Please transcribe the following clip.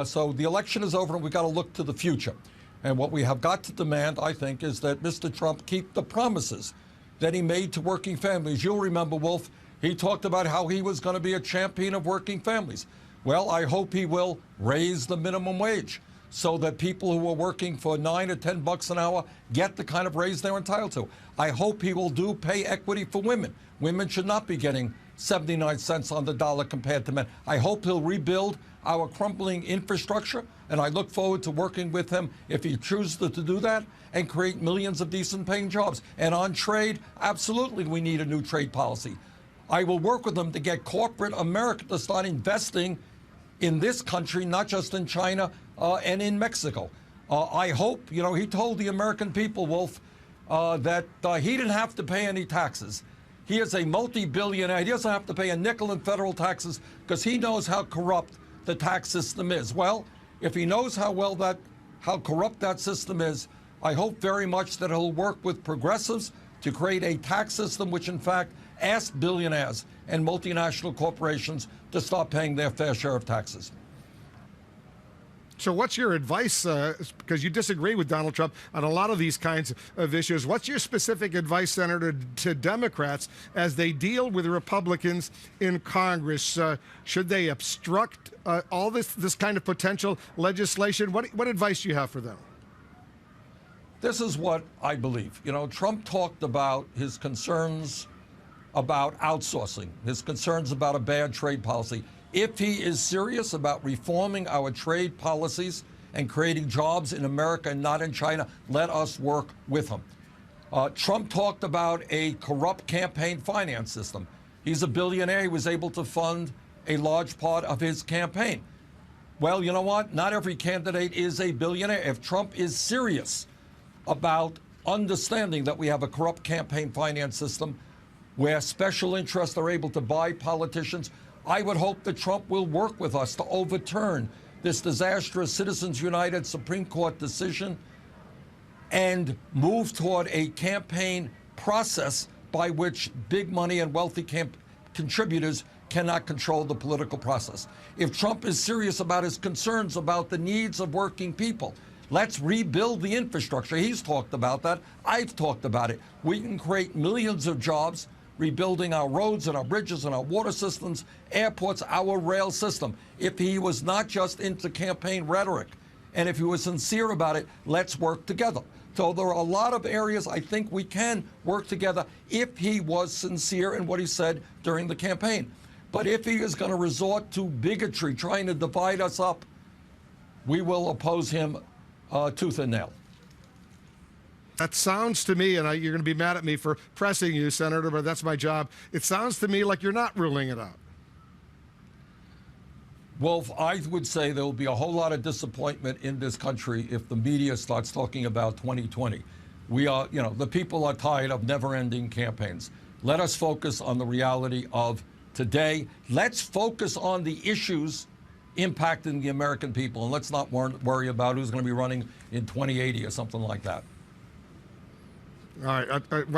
So the election is over and we've got to look to the future. And what we have got to demand, I think, is that Mr. Trump keep the promises that he made to working families. You'll remember, Wolf, he talked about how he was going to be a champion of working families. Well, I hope he will raise the minimum wage so that people who are working for $9 or $10 an hour get the kind of raise they're entitled to. I hope he will do pay equity for women. Women should not be getting 79 cents on the dollar compared to men. I hope he'll rebuild our crumbling infrastructure, and I look forward to working with him if he chooses to do that and create millions of decent paying jobs. And on trade, absolutely we need a new trade policy. I will work with him to get corporate America to start investing in this country, not just in China and in Mexico. I hope, he told the American people, Wolf, that he didn't have to pay any taxes. He is a multi-billionaire. He doesn't have to pay a nickel in federal taxes because he knows how corrupt the tax system is. Well, if he knows how corrupt that system is, I hope very much that he'll work with progressives to create a tax system which, in fact, asks billionaires and multinational corporations to stop paying their fair share of taxes. So what's your advice, because you disagree with Donald Trump on a lot of these kinds of issues, what's your specific advice, Senator, to Democrats as they deal with Republicans in Congress? Should they obstruct all this kind of potential legislation? What advice do you have for them? This is what I believe. Trump talked about his concerns about outsourcing, his concerns about a bad trade policy. If he is serious about reforming our trade policies and creating jobs in America and not in China, let us work with him. Trump talked about a corrupt campaign finance system. He's a billionaire. He was able to fund a large part of his campaign. Well, you know what? Not every candidate is a billionaire. If Trump is serious about understanding that we have a corrupt campaign finance system where special interests are able to buy politicians, I would hope that Trump will work with us to overturn this disastrous Citizens United Supreme Court decision and move toward a campaign process by which big money and wealthy contributors cannot control the political process. If Trump is serious about his concerns about the needs of working people, let's rebuild the infrastructure. He's talked about that. I've talked about it. We can create millions of jobs rebuilding our roads and our bridges and our water systems, airports, our rail system. If he was not just into campaign rhetoric, and if he was sincere about it, let's work together. So there are a lot of areas I think we can work together if he was sincere in what he said during the campaign. But if he is going to resort to bigotry, trying to divide us up, we will oppose him tooth and nail. That sounds to me, and you're going to be mad at me for pressing you, Senator, but that's my job. It sounds to me like you're not ruling it out. Wolf, I would say there will be a whole lot of disappointment in this country if the media starts talking about 2020. We are, the people are tired of never-ending campaigns. Let us focus on the reality of today. Let's focus on the issues impacting the American people, and let's not worry about who's going to be running in 2080 or something like that. All right. One